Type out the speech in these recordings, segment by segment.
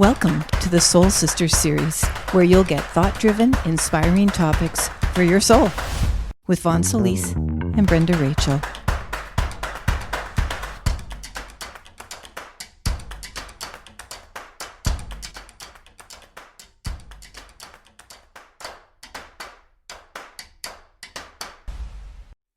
Welcome to the Soul Sisters series, where you'll get thought-driven, inspiring topics for your soul with Vaughn Solis and Brenda Rachel.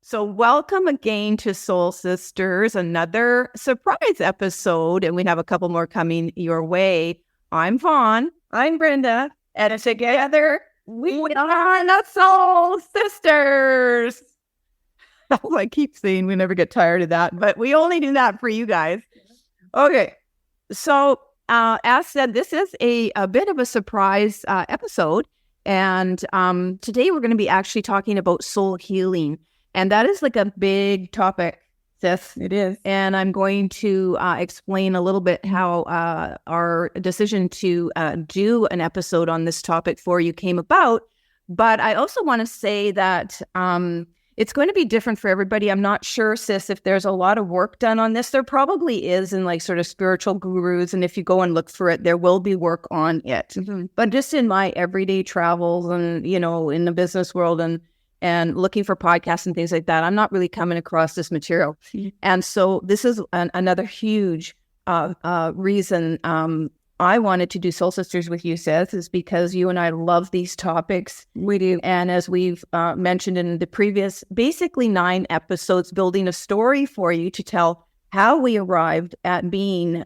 So welcome again to Soul Sisters, another surprise episode, and we have a couple more coming your way. I'm Vaughn. I'm Brenda. And together, we are the Soul Sisters. I keep saying we never get tired of that, but we only do that for you guys. Okay. So, as said, this is a bit of a surprise episode. And today we're going to be actually talking about soul healing. And that is like a big topic, sis. It is. And I'm going to explain a little bit how our decision to do an episode on this topic for you came about. But I also want to say that it's going to be different for everybody. I'm not sure, sis, if there's a lot of work done on this. There probably is in like sort of spiritual gurus. And if you go and look for it, there will be work on it. Mm-hmm. But just in my everyday travels and, you know, in the business world and looking for podcasts and things like that, I'm not really coming across this material. Mm-hmm. And so this is another huge reason I wanted to do Soul Sisters with you, Seth, is because you and I love these topics. We do. And as we've mentioned in the previous, basically 9 episodes, building a story for you to tell how we arrived at being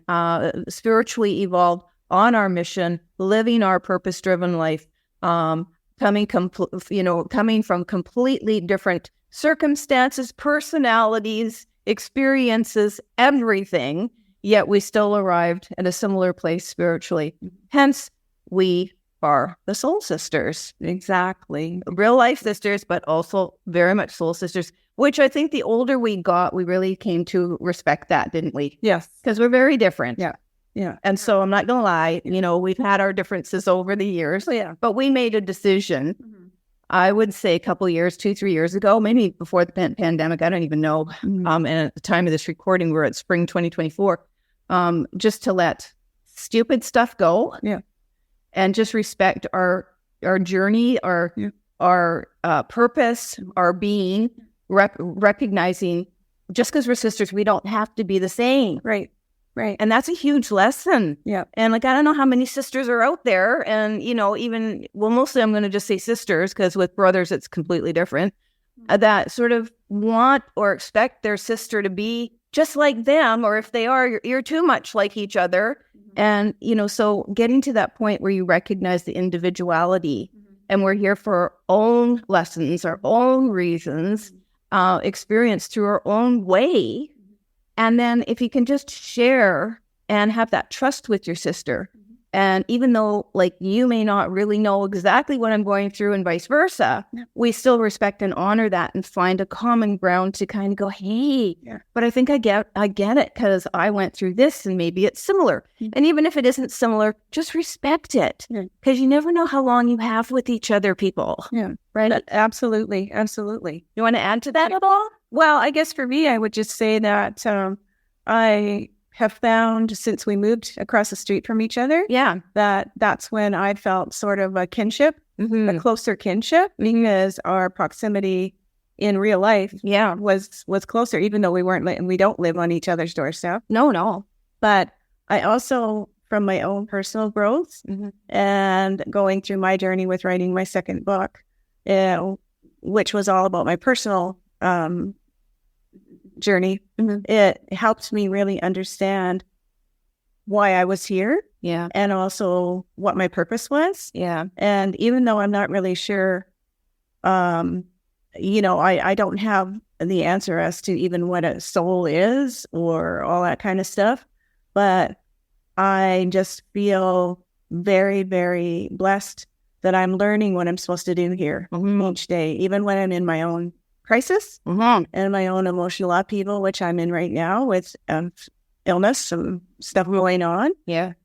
spiritually evolved on our mission, living our purpose-driven life, coming from completely different circumstances, personalities, experiences, everything, yet we still arrived at a similar place spiritually. Hence, we are the Soul Sisters. Exactly. Real life sisters, but also very much soul sisters, which I think the older we got, we really came to respect that, didn't we? Yes. Because we're very different. Yeah. Yeah. And so I'm not going to lie, you know, we've had our differences over the years, but we made a decision, I would say a couple of years, 2-3 years ago, maybe before the pandemic, I don't even know. And at the time of this recording, we're at spring 2024, just to let stupid stuff go and just respect our journey, our purpose, our being, recognizing just because we're sisters, we don't have to be the same. Right. And that's a huge lesson. Yeah. And like, I don't know how many sisters are out there. And, you know, mostly I'm going to just say sisters, because with brothers, it's completely different, that sort of want or expect their sister to be just like them. Or if they are, you're too much like each other. And, you know, so getting to that point where you recognize the individuality and we're here for our own lessons, our own reasons, experience through our own way. And then if you can just share and have that trust with your sister, and even though like you may not really know exactly what I'm going through and vice versa, we still respect and honor that and find a common ground to kind of go, hey, but I think I get it because I went through this and maybe it's similar. And even if it isn't similar, just respect it because you never know how long you have with each other, people. Yeah. Right? Absolutely. You want to add to that at all? Well, I guess for me, I would just say that I have found since we moved across the street from each other, that's when I felt sort of a kinship, a closer kinship, because our proximity in real life, was closer, even though we don't live on each other's doorstep. No. But I also, from my own personal growth and going through my journey with writing my second book, which was all about my personal journey, it helped me really understand why I was here, and also what my purpose was, And even though I'm not really sure, you know, I don't have the answer as to even what a soul is or all that kind of stuff, but I just feel very, very blessed that I'm learning what I'm supposed to do here each day, even when I'm in my own crisis and my own emotional upheaval, which I'm in right now with illness and stuff going on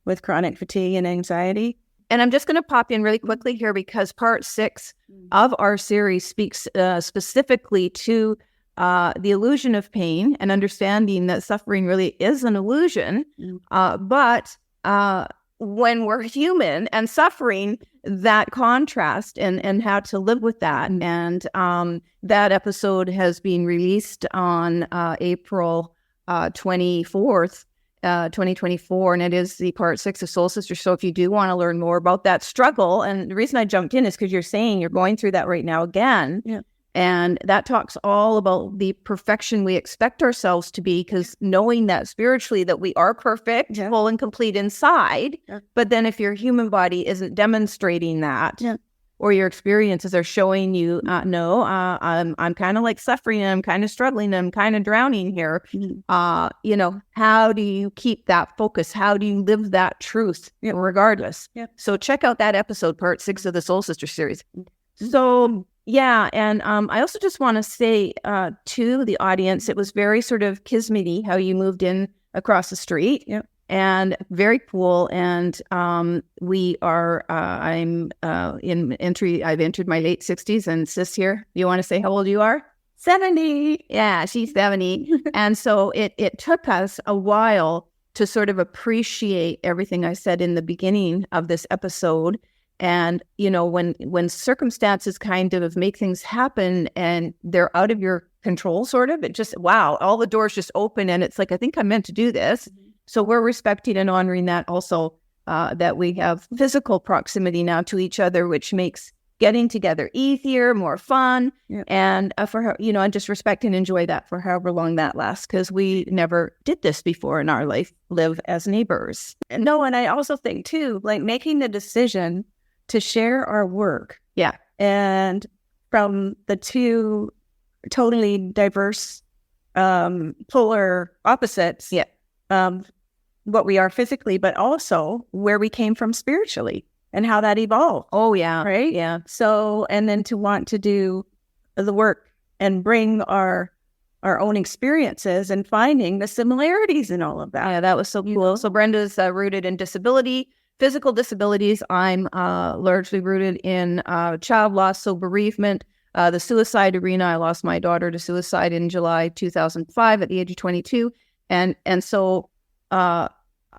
with chronic fatigue and anxiety. And I'm just going to pop in really quickly here because part 6 of our series speaks specifically to the illusion of pain and understanding that suffering really is an illusion, but when we're human and suffering, that contrast and how to live with that. And that episode has been released on April 24th, 2024, and it is the part 6 of Soul Sisters. So if you do want to learn more about that struggle, and the reason I jumped in is because you're saying you're going through that right now again. Yeah. And that talks all about the perfection we expect ourselves to be, because knowing that spiritually that we are perfect, full and complete inside. Yeah. But then if your human body isn't demonstrating that, or your experiences are showing you, no, I'm kind of like suffering, and I'm kind of struggling, and I'm kind of drowning here. How do you keep that focus? How do you live that truth regardless? Yeah. So check out that episode, part 6 of the Soul Sister series. So yeah, and I also just want to say to the audience, it was very sort of kismety how you moved in across the street. Yeah. And very cool. And we are, I've entered my late 60s, and sis here, you want to say how old you are? 70. Yeah, she's 70. And so it took us a while to sort of appreciate everything I said in the beginning of this episode. And, when circumstances kind of make things happen and they're out of your control, sort of, it just, wow, all the doors just open, and it's like, I think I'm meant to do this. Mm-hmm. So we're respecting and honoring that also, that we have physical proximity now to each other, which makes getting together easier, more fun. Yeah. And for her, and just respect and enjoy that for however long that lasts, because we never did this before in our life, live as neighbors. No, and I also think too, like making the decision to share our work. Yeah. And from the two totally diverse, polar opposites. Yeah. What we are physically, but also where we came from spiritually and how that evolved. Oh, yeah. Right? Yeah. So, and then to want to do the work and bring our own experiences and finding the similarities in all of that. Yeah, that was so cool. So Brenda's rooted in disability, physical disabilities. I'm largely rooted in child loss, so bereavement, the suicide arena. I lost my daughter to suicide in July 2005 at the age of 22. And so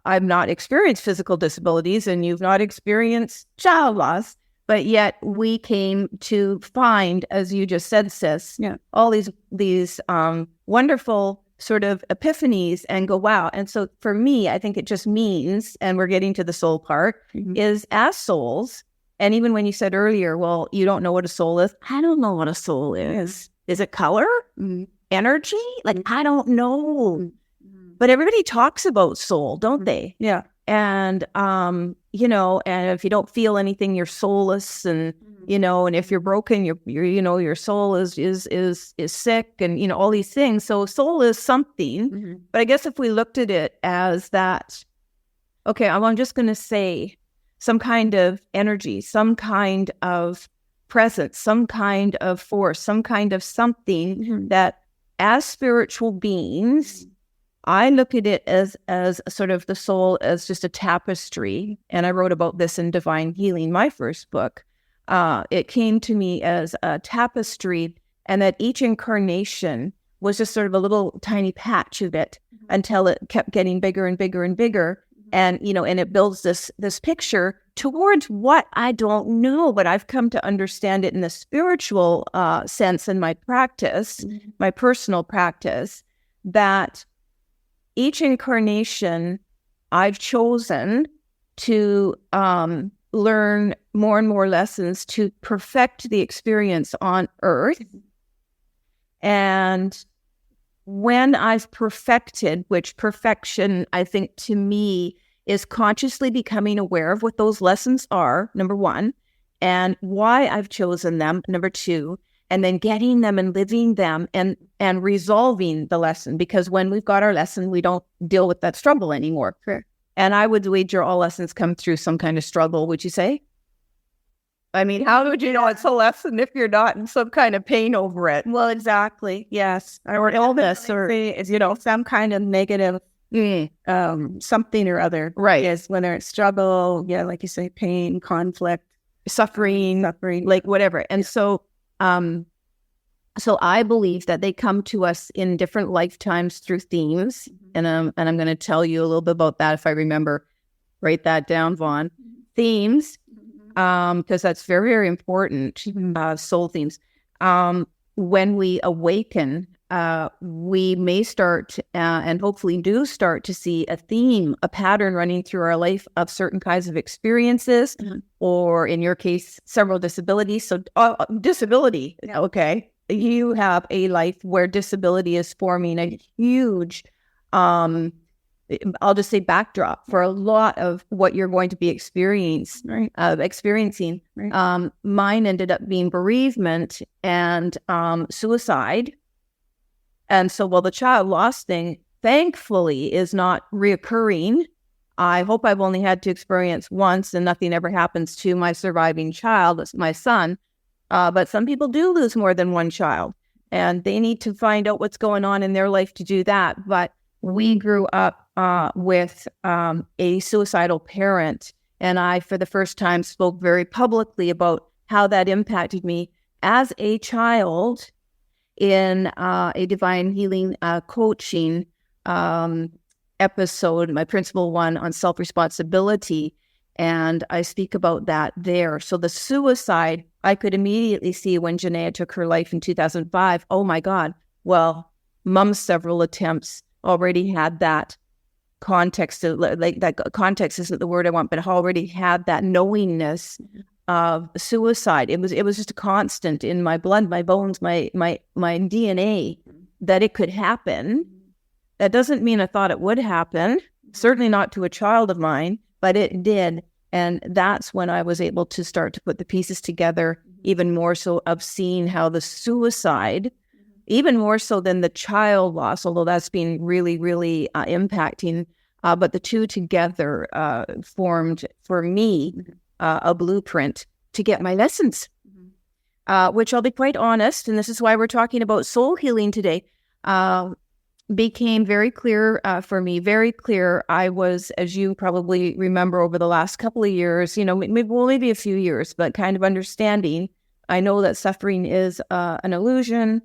I've not experienced physical disabilities, and you've not experienced child loss, but yet we came to find, as you just said, sis, all these wonderful sort of epiphanies and go, wow. And so for me, I think it just means, and we're getting to the soul part, is as souls, and even when you said earlier, well, you don't know what a soul is. I don't know what a soul is. Is it color? Energy? Like, I don't know. But everybody talks about soul, don't they? Yeah. And, and if you don't feel anything, you're soulless. And, and if you're broken, your soul is sick, and, all these things. So soul is something. But I guess if we looked at it as that, okay, I'm just going to say some kind of energy, some kind of presence, some kind of force, some kind of something that as spiritual beings, I look at it as sort of the soul as just a tapestry. And I wrote about this in Divine Healing, my first book. It came to me as a tapestry, and that each incarnation was just sort of a little tiny patch of it until it kept getting bigger and bigger and bigger. And, and it builds this picture towards what I don't know, but I've come to understand it in the spiritual sense in my practice, my personal practice, that each incarnation I've chosen to learn more and more lessons to perfect the experience on earth. And when I've perfected, which perfection, I think to me, is consciously becoming aware of what those lessons are, number one, and why I've chosen them, number two, and then getting them and living them and resolving the lesson. Because when we've got our lesson, we don't deal with that struggle anymore. Sure. And I would wager all lessons come through some kind of struggle, would you say? I mean, how would you know it's a lesson if you're not in some kind of pain over it? Well, exactly. Yes. Or illness, or some kind of negative something or other. Right. Yes. Whether it's struggle, like you say, pain, conflict, suffering, like whatever. And so I believe that they come to us in different lifetimes through themes. And I'm going to tell you a little bit about that if I remember. Write that down, Vaughn. Themes, because that's very, very important. Soul themes. When we awaken, we may start and hopefully do start to see a theme, a pattern running through our life of certain kinds of experiences, or in your case, several disabilities. So disability, okay. You have a life where disability is forming a huge, I'll just say backdrop for a lot of what you're going to be experiencing. Right. Mine ended up being bereavement and suicide. And so while the child loss thing, thankfully, is not reoccurring, I hope I've only had to experience once and nothing ever happens to my surviving child, my son. But some people do lose more than one child, and they need to find out what's going on in their life to do that. But we grew up with a suicidal parent, and I, for the first time, spoke very publicly about how that impacted me as a child in a divine healing coaching episode, my principal one on self-responsibility. And I speak about that there. So the suicide, I could immediately see when Janaea took her life in 2005. Oh my God. Well, Mom's several attempts already had that context. Like that context isn't the word I want, but already had that knowingness of suicide. It was just a constant in my blood, my bones, my DNA that it could happen. That doesn't mean I thought it would happen. Certainly not to a child of mine, but it did. And that's when I was able to start to put the pieces together, even more so of seeing how the suicide, even more so than the child loss, although that's been really, really impacting. But the two together formed for me a blueprint to get my lessons, which I'll be quite honest, and this is why we're talking about soul healing today, became very clear for me, very clear. I was, as you probably remember over the last couple of years, maybe a few years, but kind of understanding, I know that suffering is an illusion.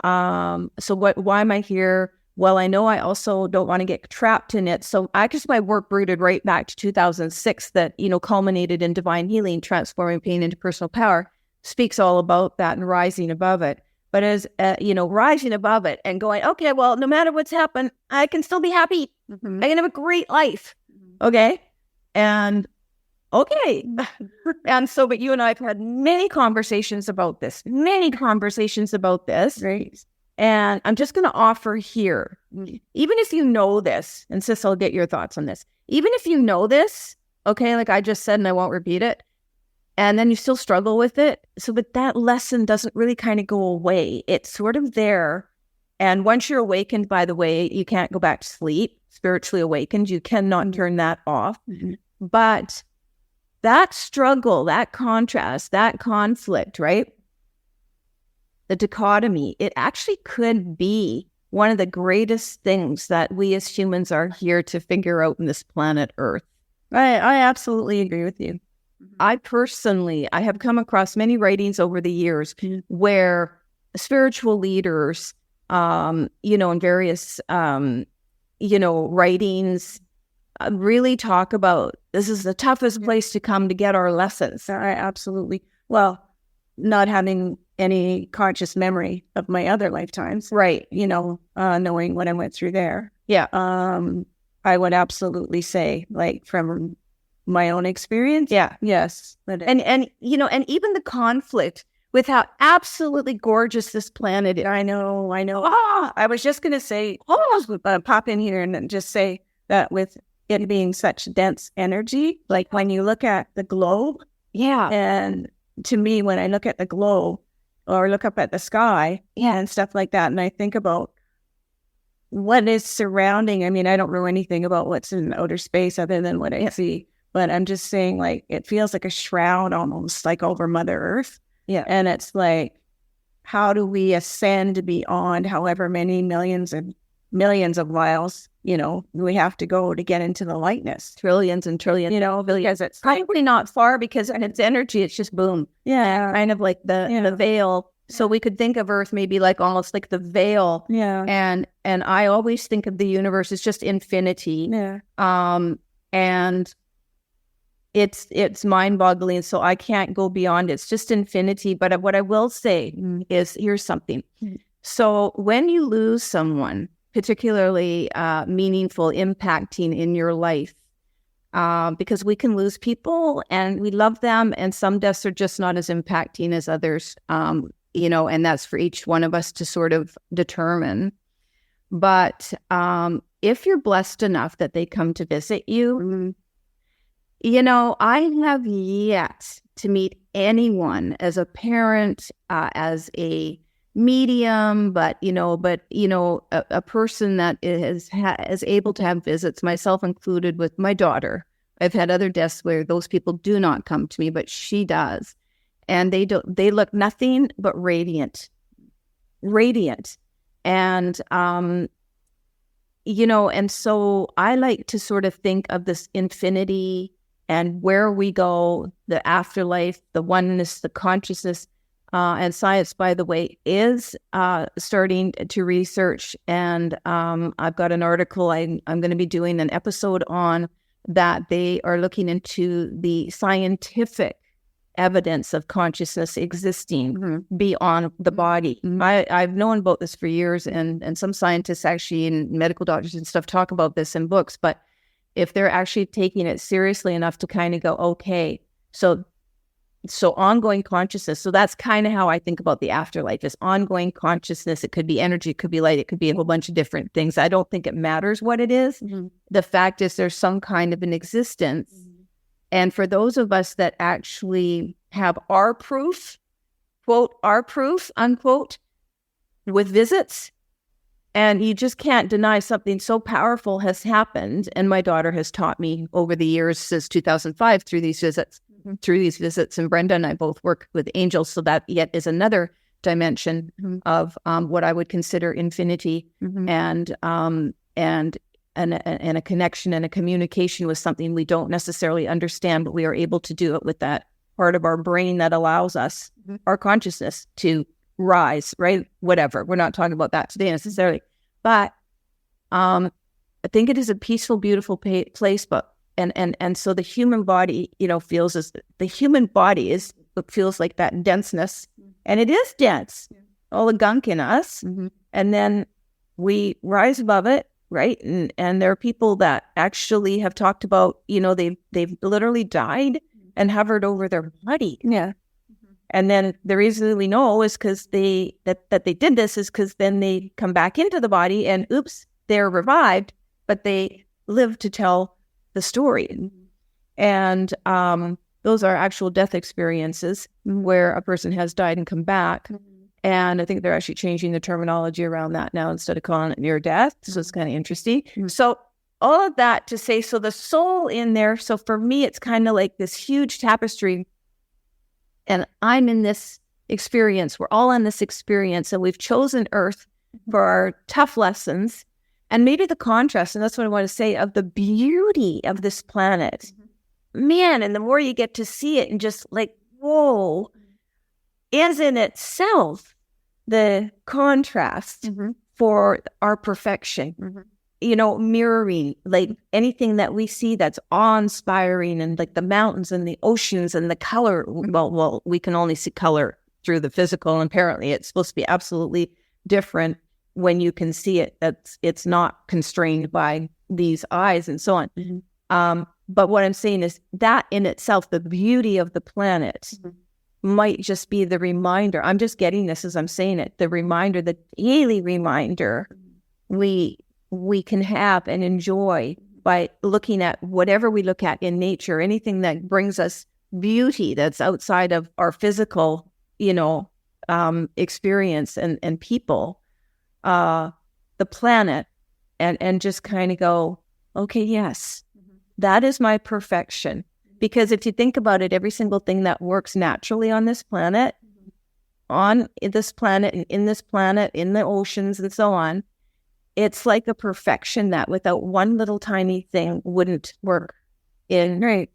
So why am I here? Well, I know I also don't want to get trapped in it. So my work rooted right back to 2006 that, culminated in divine healing, transforming pain into personal power, speaks all about that and rising above it. But as, rising above it and going, okay, well, no matter what's happened, I can still be happy. I can have a great life. Okay. And okay. And so, but you and I have had many conversations about this. Right. And I'm just going to offer here, even if you know this, and sis, I'll get your thoughts on this. Even if you know this, okay, like I just said, and I won't repeat it, and then you still struggle with it. So, but that lesson doesn't really kind of go away. It's sort of there. And once you're awakened, by the way, you can't go back to sleep. Spiritually awakened, you cannot turn that off. But that struggle, that contrast, that conflict, right? The dichotomy, it actually could be one of the greatest things that we as humans are here to figure out in this planet Earth. I absolutely agree with you. I have come across many writings over the years where spiritual leaders, in various, writings really talk about this is the toughest place to come to get our lessons. I absolutely. Well, not having any conscious memory of my other lifetimes. Right. Knowing what I went through there. Yeah. I would absolutely say, like, from my own experience. Yeah. Yes. And even the conflict with how absolutely gorgeous this planet is. I know. I was just going to say, pop in here and just say that with it being such dense energy, like when you look at the globe. Yeah. And to me, when I look at the globe or look up at the sky and stuff like that, and I think about what is surrounding, I mean, I don't know anything about what's in outer space other than what I see. But I'm just saying, like, it feels like a shroud almost, like, over Mother Earth. Yeah. And it's like, how do we ascend beyond however many millions of miles, we have to go to get into the lightness? Trillions and trillions. Because it's probably not far because it's energy. It's just boom. Yeah. Kind of like the veil. So we could think of Earth maybe like almost like the veil. Yeah. And I always think of the universe as just infinity. Yeah. And it's mind-boggling. So I can't go beyond it. It's just infinity. But what I will say is, here's something. So when you lose someone, particularly meaningful, impacting in your life, because we can lose people and we love them, and some deaths are just not as impacting as others, and that's for each one of us to sort of determine. But if you're blessed enough that they come to visit you, I have yet to meet anyone as a parent, as a medium, but a person that is able to have visits, myself included, with my daughter. I've had other deaths where those people do not come to me, but she does, and they look nothing but radiant, and and so I like to sort of think of this infinity and where we go, the afterlife, the oneness, the consciousness. And science, by the way, is starting to research. And I've got an article I'm going to be doing an episode on that. They are looking into the scientific evidence of consciousness existing beyond the body. I've known about this for years, and some scientists actually, and medical doctors and stuff, talk about this in books. But if they're actually taking it seriously enough to kind of go, okay, so ongoing consciousness. So that's kind of how I think about the afterlife, is ongoing consciousness. It could be energy, it could be light, it could be a whole bunch of different things. I don't think it matters what it is. The fact is there's some kind of an existence. And for those of us that actually have our proof, quote, our proof, unquote, with visits, and you just can't deny something so powerful has happened. And my daughter has taught me over the years since 2005 through these visits. And Brenda and I both work with angels. So that yet is another dimension of what I would consider infinity, and a connection and a communication with something we don't necessarily understand, but we are able to do it with that part of our brain that allows us, our consciousness, to rise, right? Whatever. We're not talking about that today necessarily, but I think it is a peaceful, beautiful place. But and so the human body, feels as the human body feels like that denseness, and it is dense, all the gunk in us, and then we rise above it, right? And there are people that actually have talked about, they've literally died and hovered over their body. Yeah. And then the reason we know is because they did this is because then they come back into the body and oops, they're revived, but they live to tell the story. And those are actual death experiences where a person has died and come back. And I think they're actually changing the terminology around that now instead of calling it near death. So it's kind of interesting. So all of that to say, so the soul in there. So for me, it's kind of like this huge tapestry. And I'm in this experience. We're all in this experience. And we've chosen Earth for our tough lessons. And maybe the contrast, and that's what I want to say, of the beauty of this planet. Man, and the more you get to see it and just like, whoa, is in itself the contrast for our perfection. Mirroring, like anything that we see that's awe-inspiring, and like the mountains and the oceans and the color. Well, we can only see color through the physical, and apparently it's supposed to be absolutely different when you can see it. It's not constrained by these eyes and so on. But what I'm saying is that in itself, the beauty of the planet might just be the reminder. I'm just getting this as I'm saying it. The reminder, the daily reminder we can have and enjoy by looking at whatever we look at in nature, anything that brings us beauty that's outside of our physical, experience and people, the planet, and just kind of go, okay, yes, that is my perfection. Because if you think about it, every single thing that works naturally on this planet, and in this planet, in the oceans and so on, it's like a perfection that without one little tiny thing wouldn't work in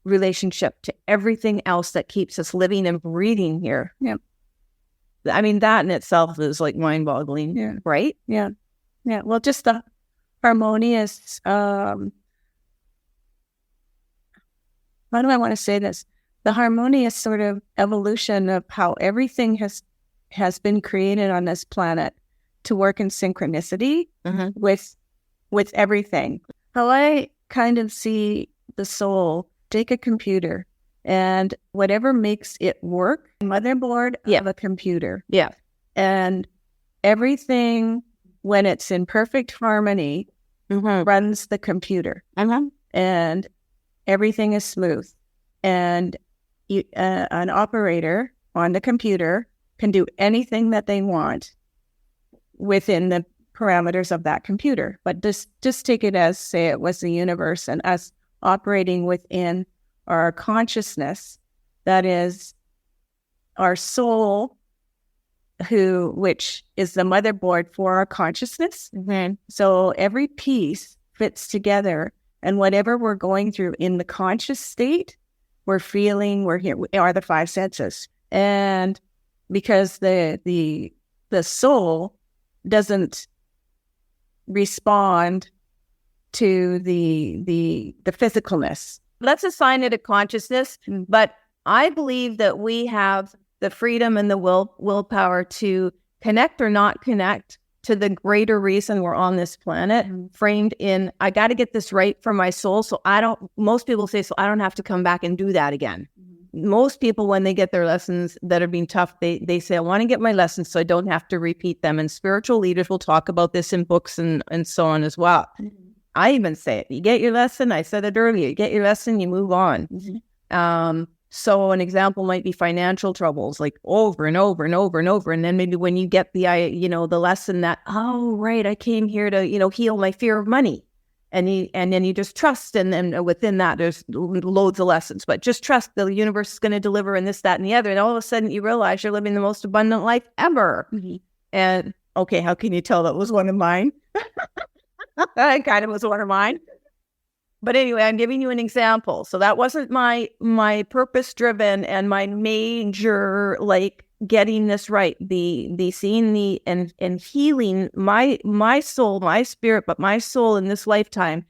relationship to everything else that keeps us living and breathing here. Yeah. I mean, that in itself is like mind-boggling, right? Yeah. Yeah. Well, just the harmonious how do I want to say this? The harmonious sort of evolution of how everything has been created on this planet to work in synchronicity with everything. How I kind of see the soul take a computer and whatever makes it work, motherboard of a computer. Yeah. And everything, when it's in perfect harmony, runs the computer. And everything is smooth. And an operator on the computer can do anything that they want within the parameters of that computer. But just take it as, say, it was the universe and us operating within our consciousness, that is our soul, which is the motherboard for our consciousness. So every piece fits together, and whatever we're going through in the conscious state, we're feeling, we're here, we are the five senses. And because the soul doesn't respond to the physicalness. Let's assign it a consciousness, but I believe that we have the freedom and the willpower to connect or not connect to the greater reason we're on this planet, framed in, I got to get this right for my soul. So most people say, so I don't have to come back and do that again. Most people, when they get their lessons that are being tough, they say, I want to get my lessons so I don't have to repeat them. And spiritual leaders will talk about this in books and so on as well. I even say it. You get your lesson. I said it earlier. You get your lesson, you move on. So an example might be financial troubles, like over and over and over and over. And then maybe when you get the lesson that, oh, right, I came here to, heal my fear of money. And then you just trust. And then within that, there's loads of lessons. But just trust the universe is going to deliver and this, that, and the other. And all of a sudden you realize you're living the most abundant life ever. And okay, how can you tell that was one of mine? It kind of was one of mine. But anyway, I'm giving you an example. So that wasn't my purpose-driven and my major, getting this right. The seeing and healing my soul, my spirit, but my soul in this lifetime,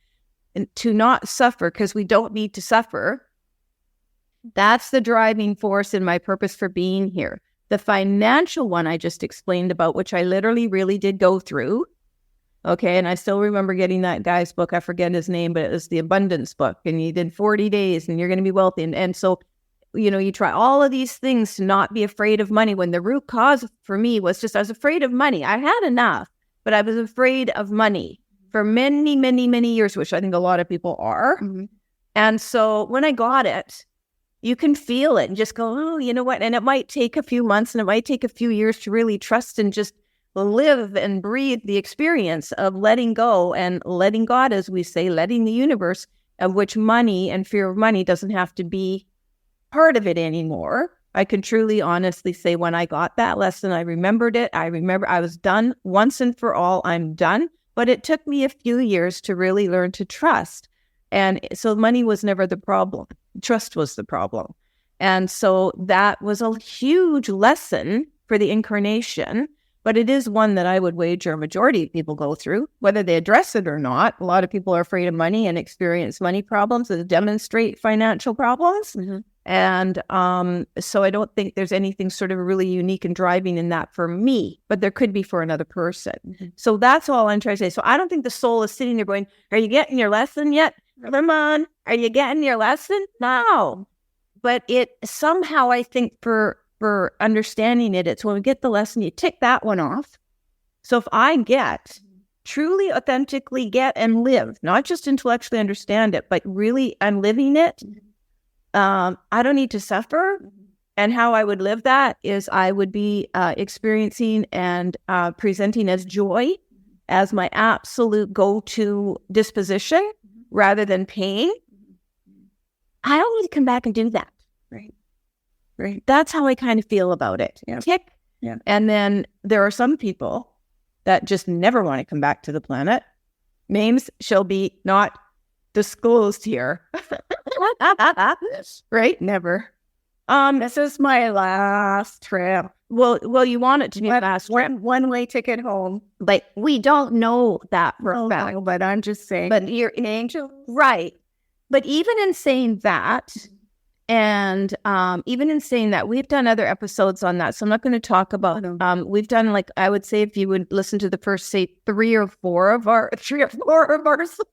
and to not suffer, because we don't need to suffer. That's the driving force in my purpose for being here. The financial one I just explained about, which I literally really did go through. Okay, and I still remember getting that guy's book. I forget his name, but it was the Abundance book. And you did 40 days and you're going to be wealthy. And so, you try all of these things to not be afraid of money, when the root cause for me was just I was afraid of money. I had enough, but I was afraid of money for many, many, many years, which I think a lot of people are. And so when I got it, you can feel it and just go, oh, you know what? And it might take a few months and it might take a few years to really trust and just live and breathe the experience of letting go and letting God, as we say, letting the universe, of which money and fear of money doesn't have to be part of it anymore. I can truly, honestly say when I got that lesson, I remembered it. I remember I was done once and for all. I'm done. But it took me a few years to really learn to trust. And so money was never the problem. Trust was the problem. And so that was a huge lesson for the incarnation. But it is one that I would wager a majority of people go through, whether they address it or not. A lot of people are afraid of money and experience money problems that demonstrate financial problems. And so I don't think there's anything sort of really unique and driving in that for me, but there could be for another person. So that's all I'm trying to say. So I don't think the soul is sitting there going, are you getting your lesson yet? Come on. Are you getting your lesson? No. But it somehow, I think for understanding it, it's when we get the lesson, you tick that one off. So if I truly, authentically get and live, not just intellectually understand it, but really I'm living it, I don't need to suffer. And how I would live that is I would be experiencing and presenting as joy as my absolute go-to disposition rather than pain. I don't need to come back and do that. Right. That's how I kind of feel about it. Tick. And then there are some people that just never want to come back to the planet. Names shall be not disclosed here. Right? Never. This is my last trip. Well, you want it to be last trip. One-way ticket home. But we don't know that for a fact. But I'm just saying. But you're an angel. Right. But even in saying that, and even in saying that, we've done other episodes on that. So I'm not going to talk about, we've done, like, I would say if you would listen to the first, say, three or four of our souls,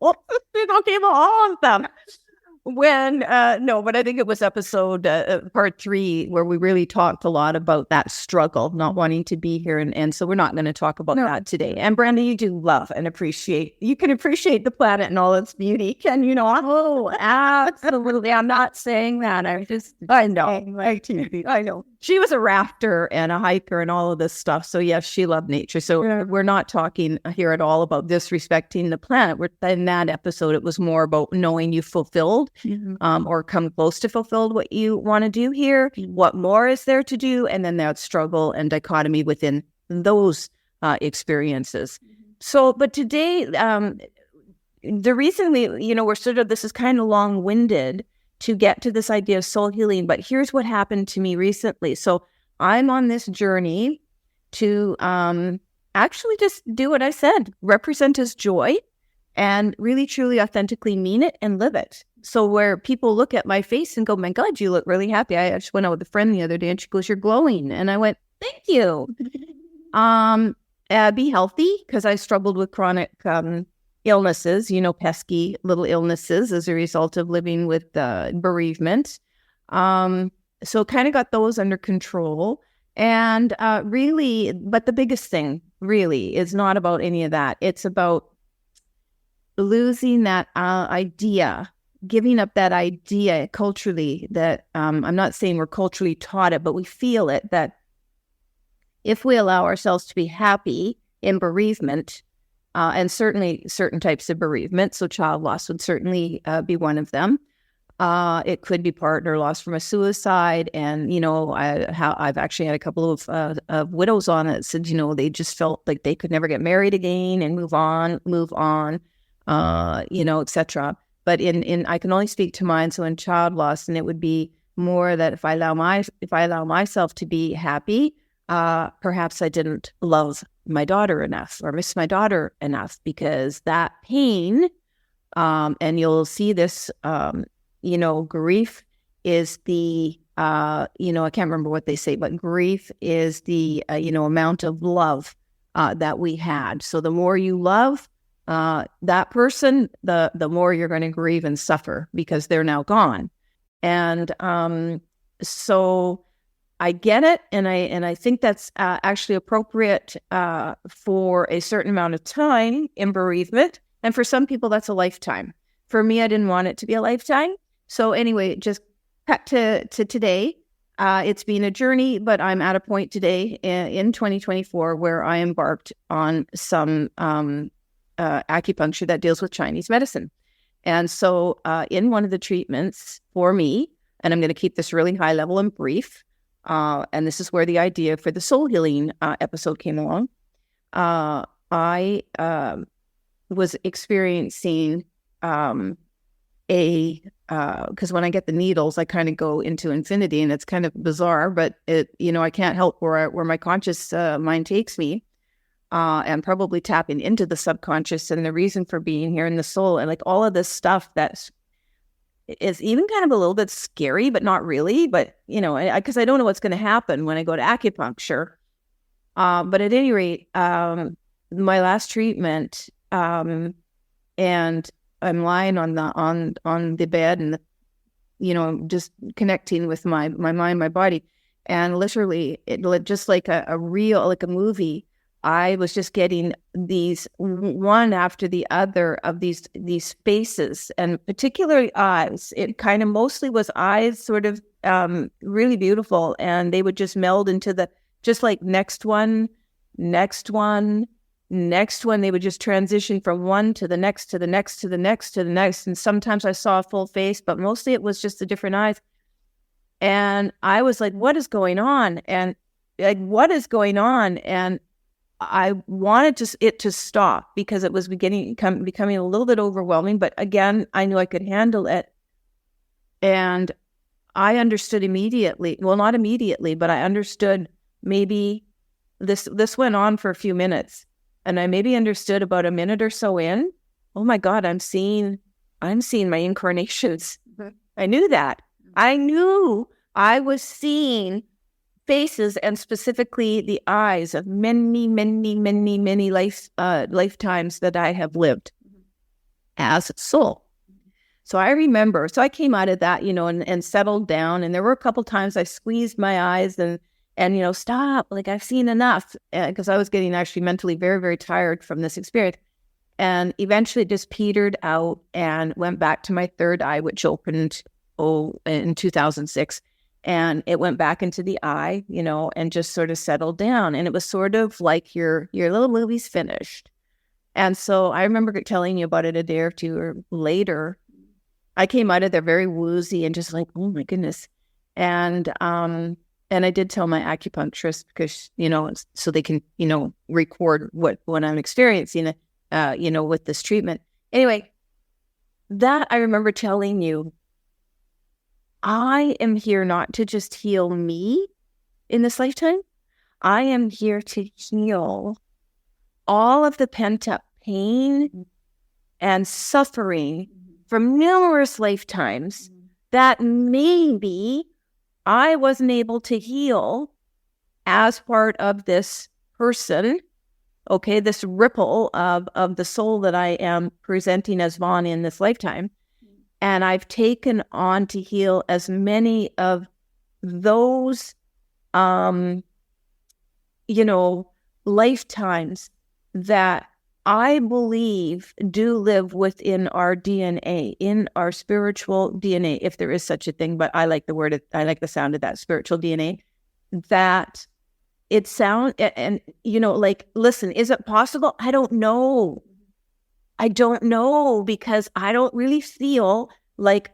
okay, well, all of them. No, but I think it was episode part 3 where we really talked a lot about that struggle, not wanting to be here. And so we're not going to talk about that today. And Brenda, you do love and you can appreciate the planet and all its beauty. Can you not? Oh, absolutely. I'm not saying that. I know. She was a rafter and a hiker and all of this stuff. So yes, she loved nature. So we're not talking here at all about disrespecting the planet. In that episode, it was more about knowing you fulfilled or come close to fulfilled what you want to do here. What more is there to do? And then that struggle and dichotomy within those experiences. So, but today, the reason this is kind of long-winded to get to this idea of soul healing, but here's what happened to me recently. So I'm on this journey to actually just do what I said, represent as joy and really, truly, authentically mean it and live it. So where people look at my face and go, my God, you look really happy. I just went out with a friend the other day and she goes, you're glowing. And I went, thank you. Be healthy, because I struggled with chronic illnesses, pesky little illnesses as a result of living with bereavement. So kind of got those under control. And really, but the biggest thing really is not about any of that. It's about losing that idea, giving up that idea culturally that I'm not saying we're culturally taught it, but we feel it, that if we allow ourselves to be happy in bereavement, and certainly certain types of bereavement, so child loss would certainly be one of them. It could be partner loss from a suicide. And, I've actually had a couple of widows on it said, they just felt like they could never get married again and move on, etc. But I can only speak to mine. So in child loss, and it would be more that if I allow myself to be happy, perhaps I didn't love my daughter enough or miss my daughter enough, because that pain, and you'll see this, grief is the, I can't remember what they say, but grief is the, amount of love that we had. So the more you love that person, the more you're going to grieve and suffer because they're now gone. And so I get it, and I think that's actually appropriate for a certain amount of time in bereavement, and for some people that's a lifetime. For me, I didn't want it to be a lifetime. So anyway, just cut to today. It's been a journey, but I'm at a point today in 2024 where I embarked on some acupuncture that deals with Chinese medicine. And so in one of the treatments for me, and I'm going to keep this really high level and brief, and this is where the idea for the soul healing episode came along. I was experiencing because when I get the needles, I kind of go into infinity, and it's kind of bizarre, but I can't help where my conscious mind takes me, and probably tapping into the subconscious and the reason for being here in the soul, and like all of this stuff that is even kind of a little bit scary, but not really. But because I don't know what's going to happen when I go to acupuncture. But at any rate, my last treatment, and I'm lying on the bed, and just connecting with my mind, my body, and literally, just like a movie. I was just getting these one after the other of these faces, and particularly eyes. It kind of mostly was eyes, sort of really beautiful, and they would just meld into just like next one. They would just transition from one to the next, to the next, to the next, to the next. And sometimes I saw a full face, but mostly it was just the different eyes. And I was like, what is going on? And I wanted it to stop because it was becoming a little bit overwhelming. But again, I knew I could handle it. And I understood immediately. Well, not immediately, but I understood maybe this went on for a few minutes. And I maybe understood about a minute or so in, oh my God, I'm seeing I'm seeing my incarnations. I knew that. I knew I was seeing faces, and specifically the eyes of many, many, many, many lifetimes that I have lived as a soul. So I remember, so I came out of that, and settled down. And there were a couple times I squeezed my eyes and stop, like I've seen enough, because I was getting actually mentally very, very tired from this experience. And eventually it just petered out and went back to my third eye, which opened in 2006. And it went back into the eye, and just sort of settled down. And it was sort of like your little movie's finished. And so I remember telling you about it a day or two later. I came out of there very woozy and just like, oh my goodness. And I did tell my acupuncturist, because, so they can, record what I'm experiencing, with this treatment. Anyway, that I remember telling you, I am here not to just heal me in this lifetime. I am here to heal all of the pent-up pain and suffering from numerous lifetimes that maybe I wasn't able to heal as part of this person, okay, this ripple of the soul that I am presenting as Vaughn in this lifetime. And I've taken on to heal as many of those, lifetimes that I believe do live within our DNA, in our spiritual DNA, if there is such a thing. But I like the sound of that spiritual DNA. That it sounds, and listen, is it possible? I don't know. Because I don't really feel like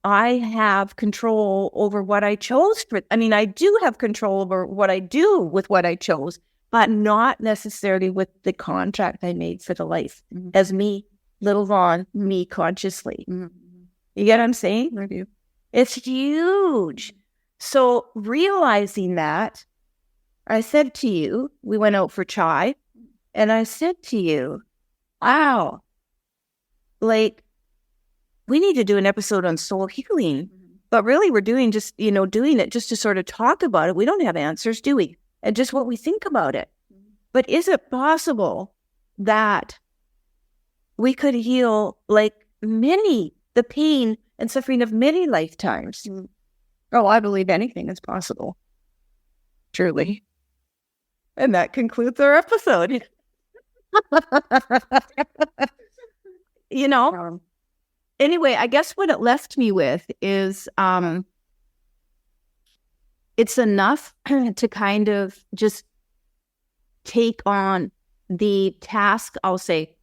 I have control over what I chose. I do have control over what I do with what I chose, but not necessarily with the contract I made for the life as me, little Vaughn, me consciously. You get what I'm saying? I do. It's huge. So realizing that, I said to you, we went out for chai, and I said to you, wow, like, we need to do an episode on soul healing. But really, we're doing it just to sort of talk about it. We don't have answers, do we? And just what we think about it. But is it possible that we could heal the pain and suffering of many lifetimes? Oh, I believe anything is possible. Truly. And that concludes our episode. Anyway, I guess what it left me with is it's enough to kind of just take on the task, I'll say,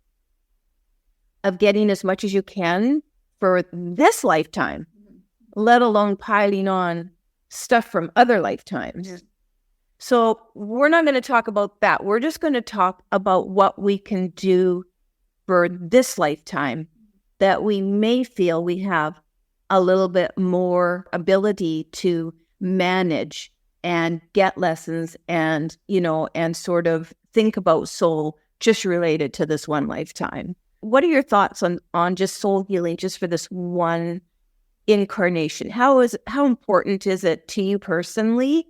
of getting as much as you can for this lifetime, let alone piling on stuff from other lifetimes. So we're not going to talk about that. We're just going to talk about what we can do for this lifetime that we may feel we have a little bit more ability to manage and get lessons and, and sort of think about soul just related to this one lifetime. What are your thoughts on just soul healing just for this one incarnation? How important is it to you personally?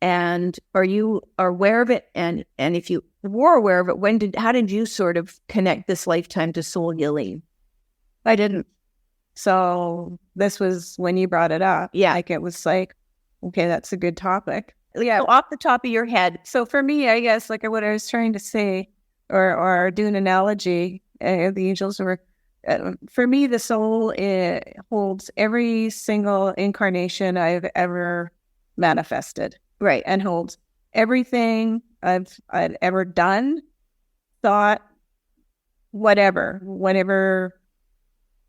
And are you aware of it? And if you were aware of it, how did you sort of connect this lifetime to soul healing? I didn't. So this was when you brought it up. Yeah. Like, it was like, okay, that's a good topic. Yeah. So off the top of your head. So for me, I guess, like what I was trying to say or do an analogy, the angels were, for me, the soul holds every single incarnation I've ever manifested. Right. And holds everything I'd ever done, thought, whatever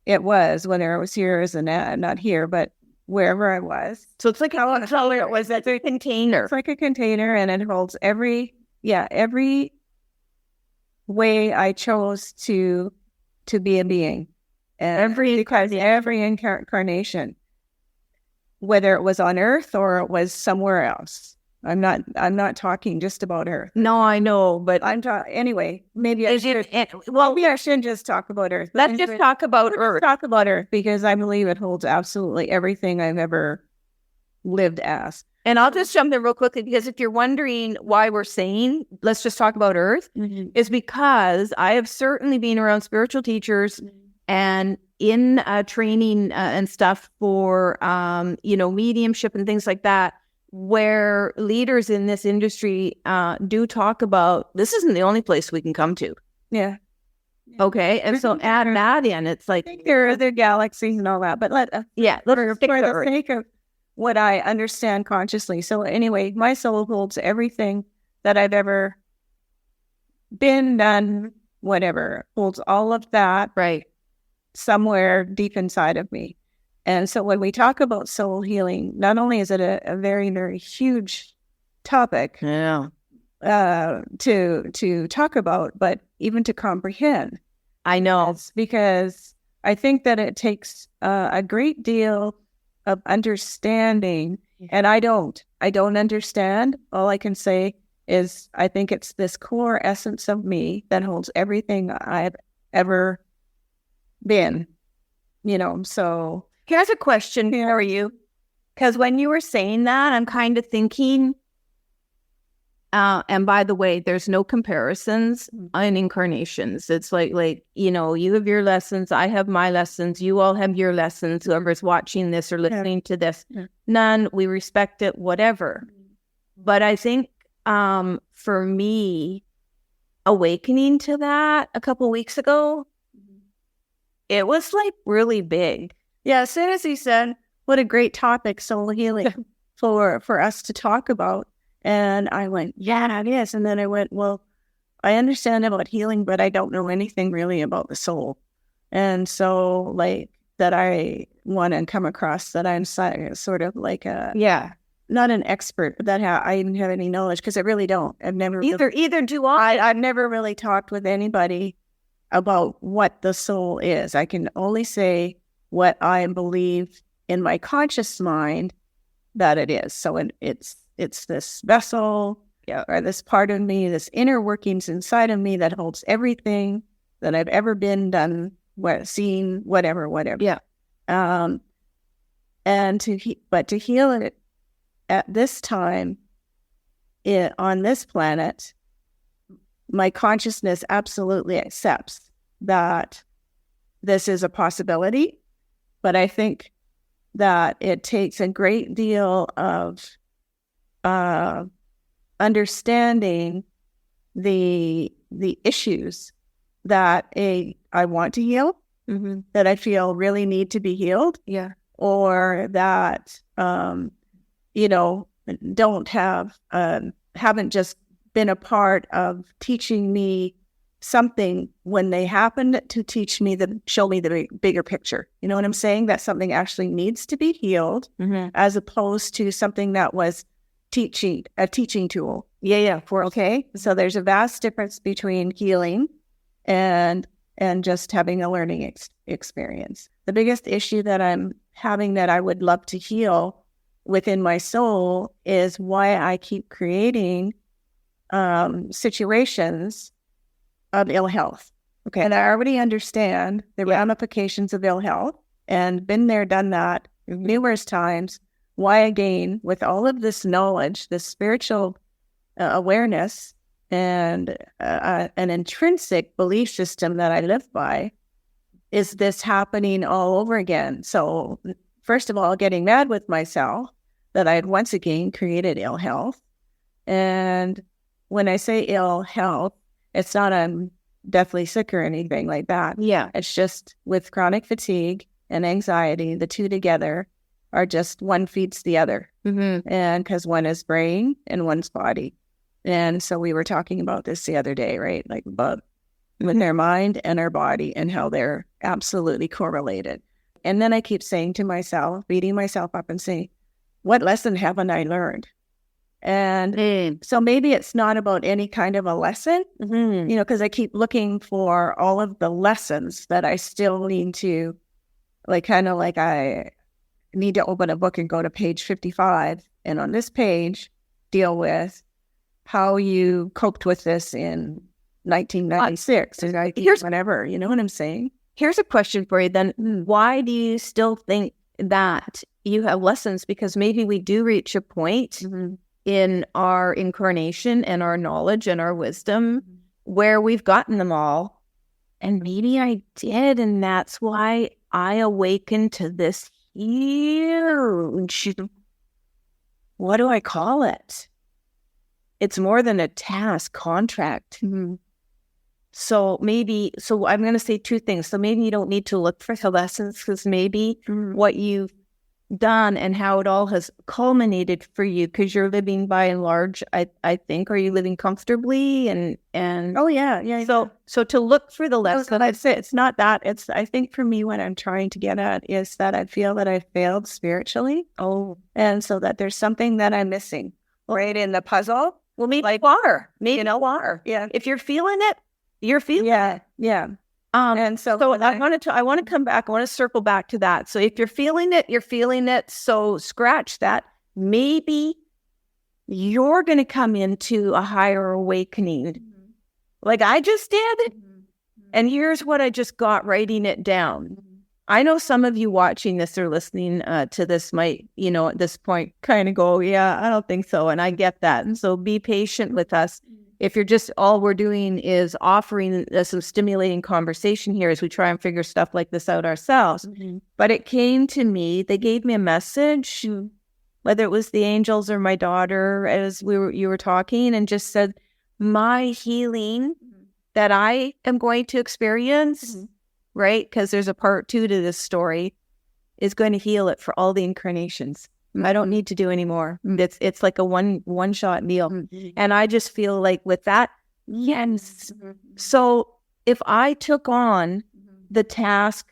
it was, whether I was here as not here, but wherever I was. So it's like how it was. That's a container. It's like a container, and it holds every way I chose to be a being. And every incarnation, whether it was on Earth or it was somewhere else. I'm not talking just about Earth. No, I know, but I'm talking anyway. Maybe I should. well, Maybe I shouldn't just talk about Earth. let's just talk about Earth. Talk about Earth because I believe it holds absolutely everything I've ever lived as. And I'll just jump in real quickly because if you're wondering why we're saying let's just talk about Earth, is because I have certainly been around spiritual teachers and in training and stuff for mediumship and things like that, where leaders in this industry do talk about this isn't the only place we can come to. Yeah. Okay, and so add that in. It's like I think there are other galaxies and all that, but let's for the sake of what I understand consciously. So anyway, my soul holds everything that I've ever been, done, whatever, holds all of that right somewhere deep inside of me. And so when we talk about soul healing, not only is it a very, very huge topic to talk about, but even to comprehend. I know. It's because I think that it takes a great deal of understanding, and I don't understand. All I can say is I think it's this core essence of me that holds everything I've ever been, so here's a question for you, because when you were saying that, I'm kind of thinking, and by the way, there's no comparisons on incarnations. It's like you have your lessons, I have my lessons, you all have your lessons, whoever's watching this or listening to this. None, we respect it, whatever. But I think for me, awakening to that a couple weeks ago, it was like really big. Yeah, as soon as he said, what a great topic, soul healing, for us to talk about. And I went, yeah, it is. And then I went, well, I understand about healing, but I don't know anything really about the soul. And so like that I want to come across that I'm sort of like not an expert, but that I didn't have any knowledge because I really don't. I've never either do I. I've never really talked with anybody about what the soul is. I can only say what I believe in my conscious mind that it is. So it's this vessel, or this part of me, this inner workings inside of me that holds everything that I've ever been, done, seen, whatever. Yeah. And to heal it at this time, on this planet, my consciousness absolutely accepts that this is a possibility, but I think that it takes a great deal of understanding the issues that I want to heal, that I feel really need to be healed, or that don't have haven't just been a part of teaching me something when they happened to show me the bigger picture. You know what I'm saying? That something actually needs to be healed, as opposed to something that was a teaching tool. Okay. So there's a vast difference between healing and just having a learning experience. The biggest issue that I'm having that I would love to heal within my soul is why I keep creating situations of ill health. Okay. And I already understand the ramifications of ill health and been there, done that numerous times. Why again, with all of this knowledge, this spiritual awareness and an intrinsic belief system that I live by, is this happening all over again? So first of all, getting mad with myself that I had once again created ill health. And when I say ill health, it's not I'm deathly sick or anything like that. Yeah. It's just with chronic fatigue and anxiety, the two together are just one feeds the other. And because one is brain and one's body. And so we were talking about this the other day, right? Like with their mind and our body and how they're absolutely correlated. And then I keep saying to myself, beating myself up and saying, what lesson haven't I learned? And so maybe it's not about any kind of a lesson, because I keep looking for all of the lessons that I still need to, I need to open a book and go to page 55. And on this page, deal with how you coped with this in 1996 or whatever. You know what I'm saying? Here's a question for you then. Why do you still think that you have lessons? Because maybe we do reach a point in our incarnation and our knowledge and our wisdom where we've gotten them all. And maybe I did. And that's why I awakened to this huge, what do I call it? It's more than a task, contract. So I'm going to say two things. So maybe you don't need to look for the lessons, because maybe what you've done and how it all has culminated for you, because you're living by and large, I think, are you living comfortably? And oh yeah. So to look for the lessons. I'd say it's not that. It's, I think for me, what I'm trying to get at is that I feel that I failed spiritually. Oh, and so that there's something that I'm missing right in the puzzle. Well, maybe you are. Maybe you are. Yeah. If you're feeling it, you're feeling it. Yeah. And so I want to come back. I want to circle back to that. So if you're feeling it, you're feeling it. So scratch that. Maybe you're going to come into a higher awakening, like I just did. And here's what I just got writing it down. I know some of you watching this or listening to this might, at this point kind of go, yeah, I don't think so. And I get that. And so be patient with us. If you're just, all we're doing is offering some stimulating conversation here as we try and figure stuff like this out ourselves. But it came to me, they gave me a message, whether it was the angels or my daughter, as you were talking, and just said, my healing that I am going to experience, right? Because there's a part 2 to this story, is going to heal it for all the incarnations. I don't need to do any more. It's like a one shot deal. And I just feel like with that, yes. So if I took on the task,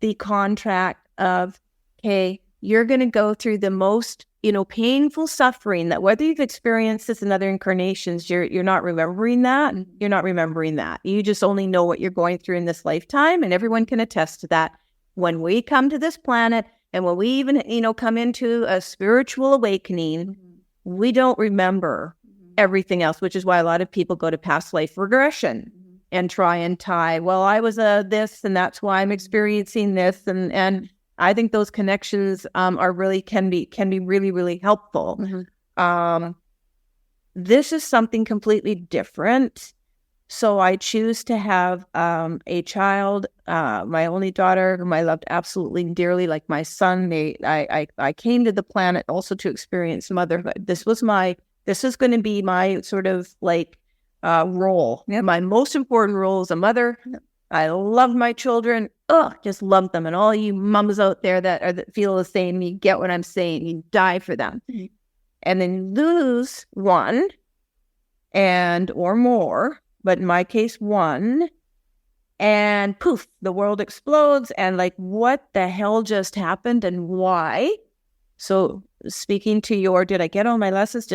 the contract of, okay, you're going to go through the most, painful suffering, that whether you've experienced this in other incarnations, you're not remembering that. You're not remembering that. You just only know what you're going through in this lifetime. And everyone can attest to that. When we come to this planet, and when we even, come into a spiritual awakening, we don't remember everything else, which is why a lot of people go to past life regression and try and tie, well, I was this, and that's why I'm experiencing this. And I think those connections are really, can be really, really helpful. This is something completely different. So I choose to have a child, my only daughter, whom I loved absolutely dearly, like my son. I came to the planet also to experience motherhood. This is going to be my sort of like role. Yep. My most important role as a mother. I love my children. Just love them. And all you mums out there that feel the same, you get what I'm saying. You die for them. And then lose one or more. But in my case, one, and poof, the world explodes. And like, what the hell just happened and why? So speaking to did I get all my lessons?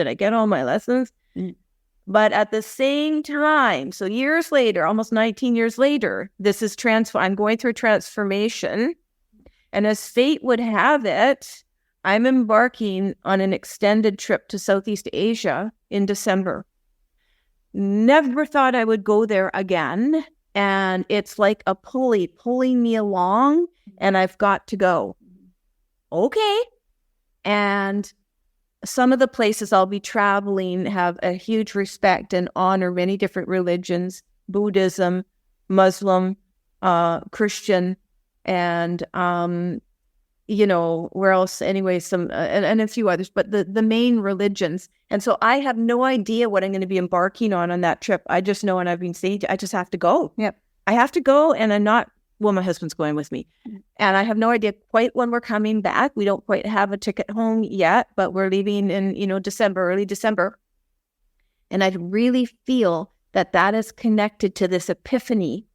But at the same time, so years later, almost 19 years later, this is I'm going through transformation. And as fate would have it, I'm embarking on an extended trip to Southeast Asia in December. Never thought I would go there again. And it's like a pulley pulling me along, and I've got to go. Okay. And some of the places I'll be traveling have a huge respect and honor many different religions, Buddhism, Muslim, Christian, and where else? Anyway, some and a few others, but the main religions. And so I have no idea what I'm going to be embarking on that trip. I just know, and I've been saying, I just have to go. Yep, I have to go, and I'm not. Well, my husband's going with me, and I have no idea quite when we're coming back. We don't quite have a ticket home yet, but we're leaving in December, early December, and I really feel that is connected to this epiphany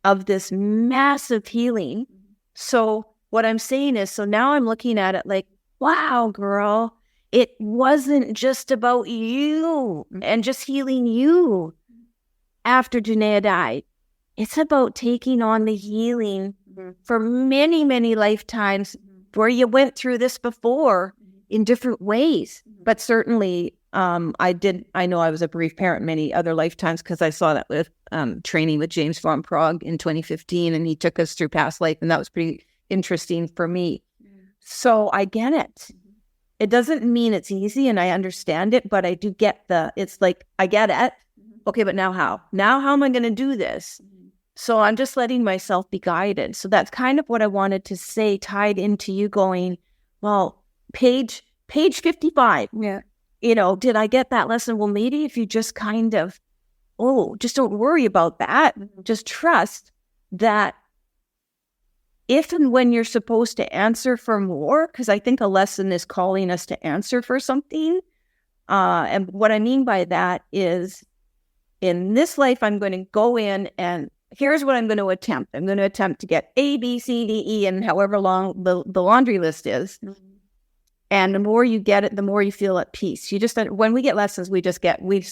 of this massive healing. So what I'm saying is, so now I'm looking at it like, wow, girl, it wasn't just about you and just healing you after Janaea died. It's about taking on the healing for many, many lifetimes where you went through this before in different ways. But certainly I know I was a bereaved parent many other lifetimes because I saw that with training with James von Prague in 2015, and he took us through past life, and that was pretty interesting for me. So I get it. It doesn't mean it's easy, and I understand it, but I do get it's like, I get it. Okay, but now how? Now how am I going to do this? So I'm just letting myself be guided. So that's kind of what I wanted to say, tied into you going, well, page 55. Yeah. Did I get that lesson? Well, maybe if you just kind of, just don't worry about that. Just trust that if and when you're supposed to answer for more, because I think a lesson is calling us to answer for something. And what I mean by that is, in this life, I'm going to go in and here's what I'm going to attempt. I'm going to attempt to get A, B, C, D, E, and however long the laundry list is. And the more you get it, the more you feel at peace. When we get lessons, we just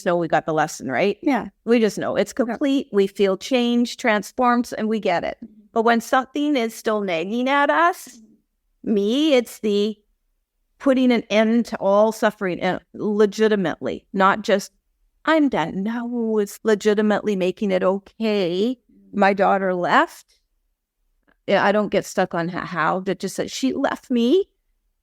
know we got the lesson, right? Yeah. We just know it's complete. We feel changed, transformed, and we get it. But when something is still nagging at us, it's the putting an end to all suffering, and legitimately, not just, I'm done. No, it's legitimately making it okay. My daughter left. I don't get stuck on how, that just said she left me,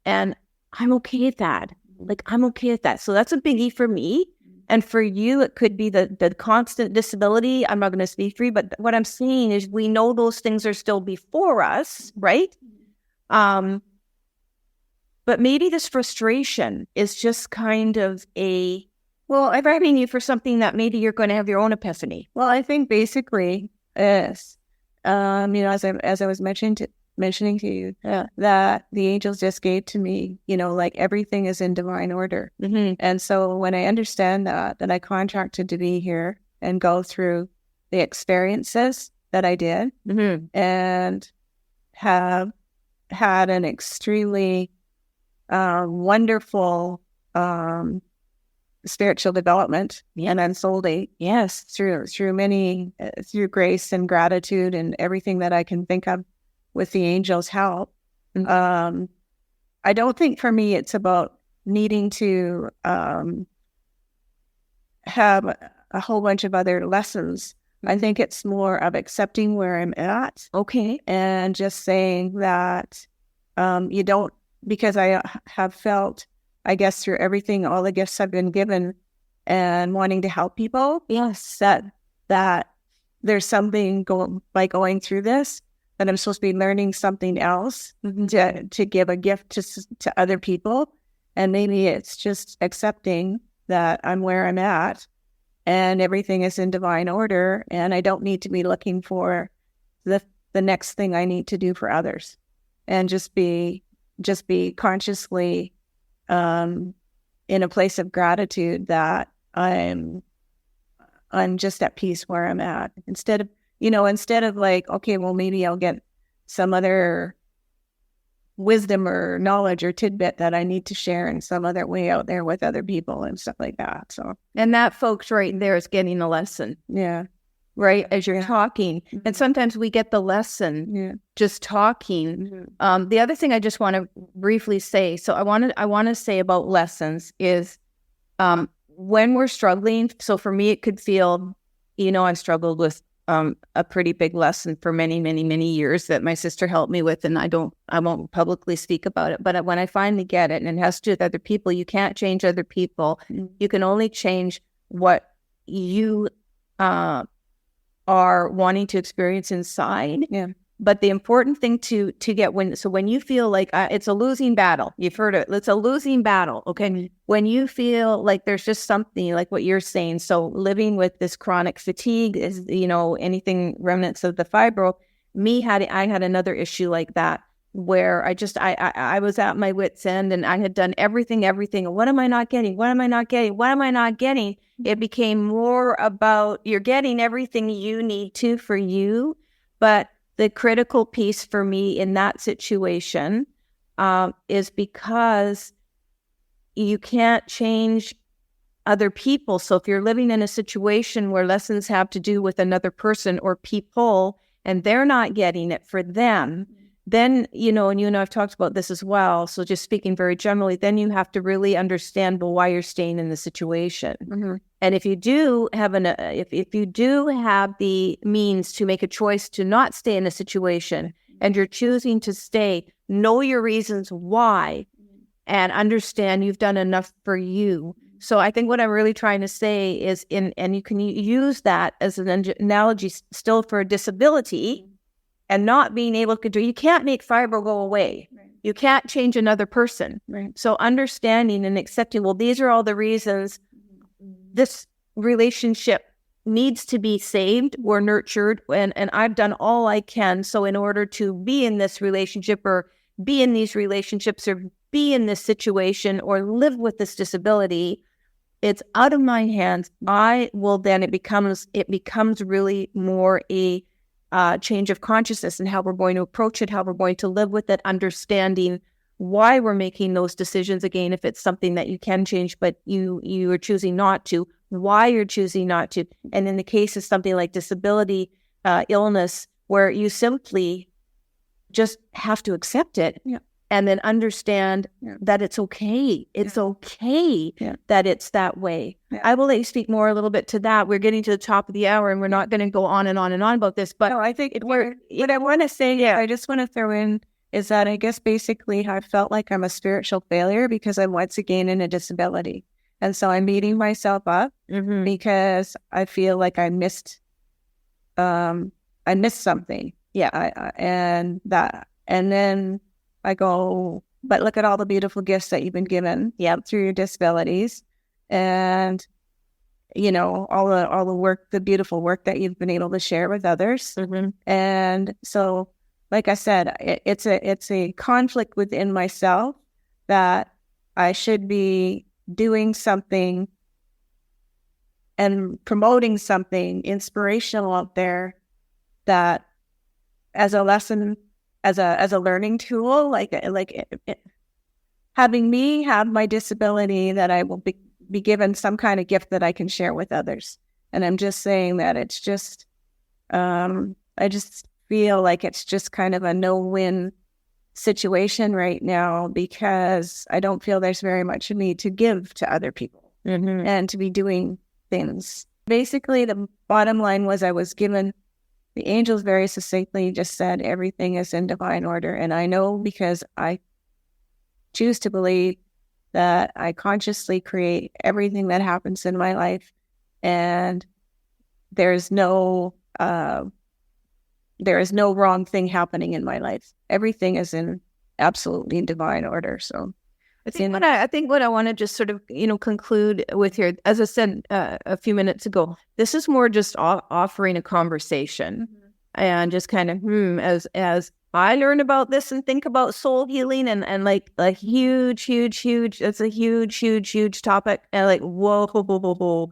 and I'm okay with that. Like, I'm okay with that. So that's a biggie for me. And for you, it could be the constant disability. I'm not going to speak for you, but what I'm saying is we know those things are still before us, right? But maybe this frustration is just kind of I'm prepping you for something that maybe you're going to have your own epiphany. Well, I think basically, yes, as I was mentioning to you, that the angels just gave to me, like everything is in divine order. Mm-hmm. And so when I understand that I contracted to be here and go through the experiences that I did, and have had an extremely wonderful spiritual development and unfolding, yes, through many through grace and gratitude and everything that I can think of with the angels' help. I don't think for me it's about needing to have a whole bunch of other lessons. I think it's more of accepting where I'm at, and just saying that you don't, because I have felt, I guess, through everything, all the gifts I've been given and wanting to help people, yes, that there's something going through this, that I'm supposed to be learning something else to give a gift to other people. And maybe it's just accepting that I'm where I'm at and everything is in divine order, and I don't need to be looking for the next thing I need to do for others, and just be consciously in a place of gratitude that I'm just at peace where I'm at, instead of like, okay, well, maybe I'll get some other wisdom or knowledge or tidbit that I need to share in some other way out there with other people and stuff like that. So, and that, folks, right there is getting a lesson. Yeah. Right. As you're talking. And sometimes we get the lesson just talking. The other thing I just want to briefly say, so I want to say about lessons is when we're struggling. So for me, it could feel, I struggled with a pretty big lesson for many, many, many years that my sister helped me with. And I won't publicly speak about it. But when I finally get it, and it has to do with other people, you can't change other people. You can only change what you are wanting to experience inside. Yeah. But the important thing to get when you feel like it's a losing battle, you've heard it, it's a losing battle. Okay. When you feel like there's just something like what you're saying. So living with this chronic fatigue is, anything remnants of the fibro. I had another issue like that where I was at my wit's end, and I had done everything. What am I not getting? What am I not getting? What am I not getting? It became more about you're getting everything you need to for you. But the critical piece for me in that situation is because you can't change other people. So if you're living in a situation where lessons have to do with another person or people, and they're not getting it for them, then, you know, and you and I've talked about this as well. So just speaking very generally, then you have to really understand, well, why you're staying in the situation. Mm-hmm. And if you do have if you do have the means to make a choice to not stay in a situation, and you're choosing to stay, know your reasons why, and understand you've done enough for you. So I think what I'm really trying to say is, and you can use that as an analogy still for a disability, and not being able to do, you can't make fibro go away. Right. You can't change another person. Right. So understanding and accepting, well, these are all the reasons this relationship needs to be saved or nurtured, and I've done all I can. So in order to be in this relationship or be in these relationships or be in this situation or live with this disability, it's out of my hands. I will then, it becomes really more a change of consciousness and how we're going to approach it, how we're going to live with it, understanding why we're making those decisions. Again, if it's something that you can change, but you are choosing not to, why you're choosing not to. And in the case of something like disability, illness, where you simply just have to accept it. Yeah. And then understand that it's okay. It's okay that it's that way. Yeah. I will let you speak more a little bit to that. We're getting to the top of the hour, and we're not going to go on and on and on about this. But no, I think what I want to say, I just want to throw in is that I guess basically I felt like I'm a spiritual failure because I'm once again in a disability. And so I'm beating myself up because I feel like I missed something. Yeah. And then I go, but look at all the beautiful gifts that you've been given through your disabilities, and you know, all the work, the beautiful work that you've been able to share with others. And so, like I said, it's a conflict within myself that I should be doing something and promoting something inspirational out there, that as a lesson, as a learning tool, like having me have my disability, that I will be given some kind of gift that I can share with others. And I'm just saying that it's just, I just feel like it's just kind of a no-win situation right now, because I don't feel there's very much of me to give to other people and to be doing things. Basically, the bottom line was I was given. The angels very succinctly just said everything is in divine order. And I know, because I choose to believe that I consciously create everything that happens in my life. And there is no wrong thing happening in my life. Everything is in absolutely divine order. So I think what I want to just sort of, conclude with here, as I said a few minutes ago, this is more just offering a conversation and just kind of, as I learn about this and think about soul healing and like a huge, it's a huge topic, and like, whoa.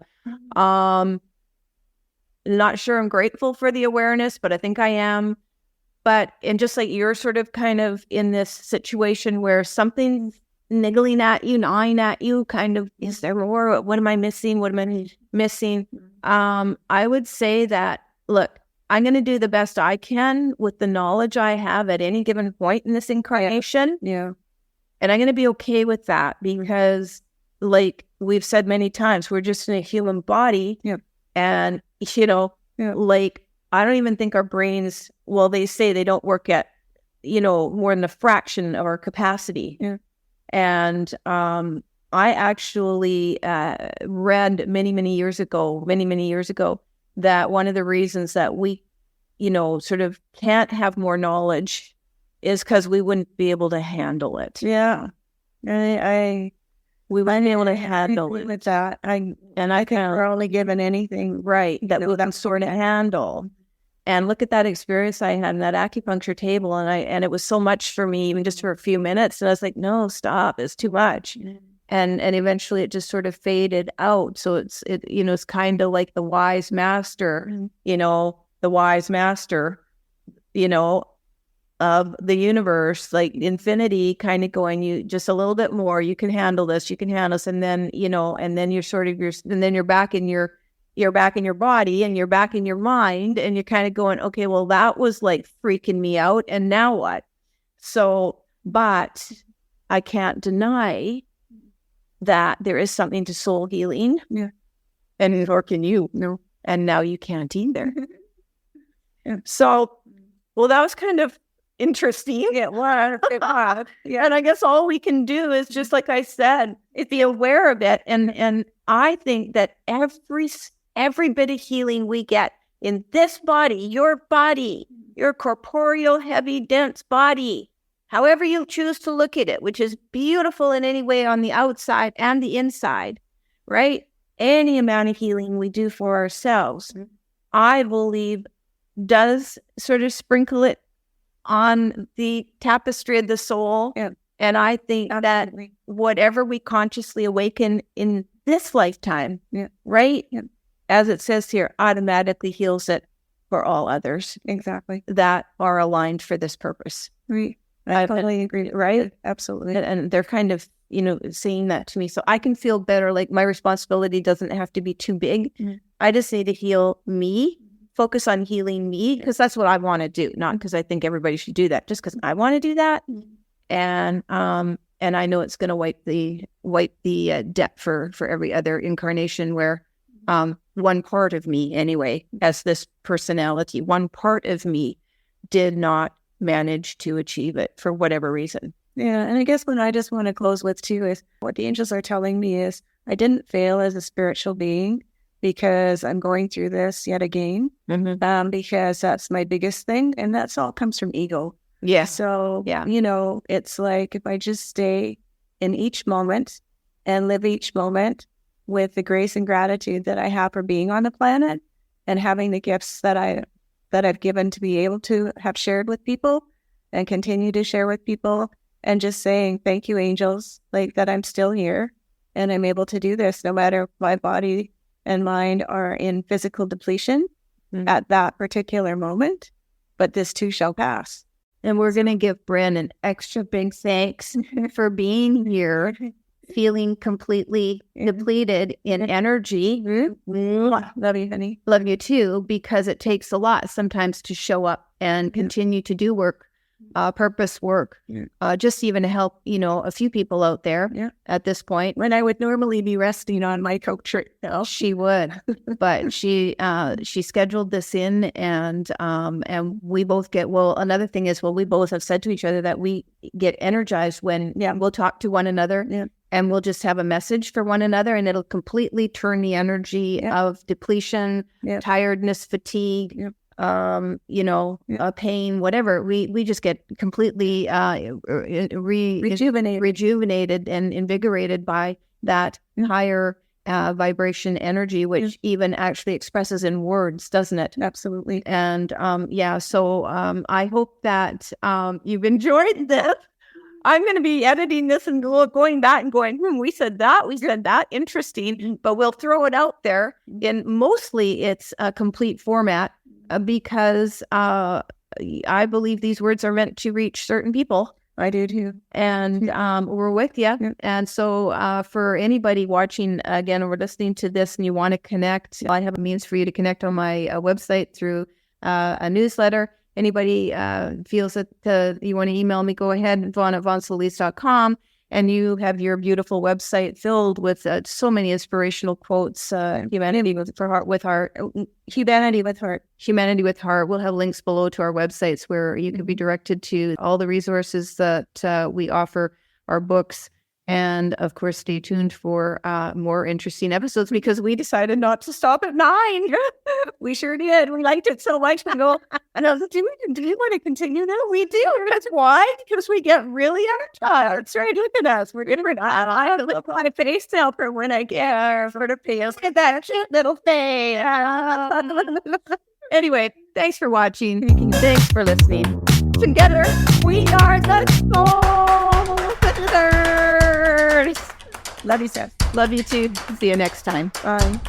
Not sure I'm grateful for the awareness, but I think I am. And just like you're sort of kind of in this situation where something's niggling at you, gnawing at you, kind of, is there more? What am I missing? What am I missing? I would say that, look, I'm going to do the best I can with the knowledge I have at any given point in this incarnation. Yeah. And I'm going to be okay with that, because like we've said many times, we're just in a human body. Yeah. And, like, I don't even think our brains, well, they say they don't work at, more than a fraction of our capacity. Yeah. And I actually read many years ago, that one of the reasons that we, sort of can't have more knowledge is because we wouldn't be able to handle it. Yeah. We wouldn't be able to handle it. With that. I think we're only given anything that we can sort of handle. And look at that experience I had in that acupuncture table, and it was so much for me, even just for a few minutes. And I was like, no, stop, it's too much. And eventually it just sort of faded out. So it's kind of like the wise master, of the universe, like infinity, kind of going, you just a little bit more, you can handle this, and then, and then you're back in your body, and you're back in your mind, and you're kind of going, okay, well, that was like freaking me out, and now what? So, but I can't deny that there is something to soul healing. Yeah. And nor can you. No. And now you can't either. Yeah. So, well, that was kind of interesting. It was. Yeah. And I guess all we can do is just like I said, is be aware of it. And I think that every bit of healing we get in this body, your corporeal, heavy, dense body, however you choose to look at it, which is beautiful in any way on the outside and the inside, right? Any amount of healing we do for ourselves, I believe, does sort of sprinkle it on the tapestry of the soul. Yeah. And I think that whatever we consciously awaken in this lifetime, right? Yeah. As it says here, automatically heals it for all others. Exactly. That are aligned for this purpose. Right. I totally agree. Right? Absolutely. And they're kind of, saying that to me. So I can feel better. Like my responsibility doesn't have to be too big. Mm-hmm. I just need to heal me, focus on healing me, because that's what I want to do. Not because I think everybody should do that, just because I want to do that. Mm-hmm. And I know it's going to wipe the debt for every other incarnation where one part of me anyway, as this personality, one part of me did not manage to achieve it for whatever reason. Yeah, and I guess what I just want to close with too is what the angels are telling me is I didn't fail as a spiritual being because I'm going through this yet again, because that's my biggest thing, and that's all comes from ego. Yeah. So, it's like if I just stay in each moment and live each moment with the grace and gratitude that I have for being on the planet and having the gifts that I've given to be able to have shared with people and continue to share with people, and just saying, thank you, angels, like that I'm still here and I'm able to do this no matter if my body and mind are in physical depletion at that particular moment, but this too shall pass. And we're going to give Bryn an extra big thanks for being here, feeling completely depleted in energy. Love you, honey. Love you too, because it takes a lot sometimes to show up and continue to do work, purpose work, just even to help, a few people out there at this point. When I would normally be resting on my coach right now. She would, but she scheduled this in, and we both get, another thing is, we both have said to each other that we get energized when we'll talk to one another and we'll just have a message for one another, and it'll completely turn the energy of depletion, tiredness, fatigue, pain, whatever. We just get completely rejuvenated and invigorated by that higher vibration energy, which even actually expresses in words, doesn't it? Absolutely. And so I hope that you've enjoyed this. I'm going to be editing this and going back and going, we said that, interesting, but we'll throw it out there in mostly its complete format, because I believe these words are meant to reach certain people. I do too. And we're with you. Yeah. And so for anybody watching again or listening to this and you want to connect, I have a means for you to connect on my website through a newsletter. Anybody feels that you want to email me, go ahead, Vaughn@VaughnSolis.com. And you have your beautiful website filled with so many inspirational quotes. Humanity with heart. Humanity with heart. We'll have links below to our websites where you can be directed to all the resources that we offer, our books. And of course, stay tuned for more interesting episodes, because we decided not to stop at 9. We sure did. We liked it so much. And I was like, do we want to continue now? We do. That's why? Because we get really energized. Right? Look at us. I have to look on a face now for when I get for the face. Look at that cute little face. Anyway, thanks for watching. Thanks for listening. Together, we are the Soul Sisters. Love you, Seth. Love you too. See you next time. Bye.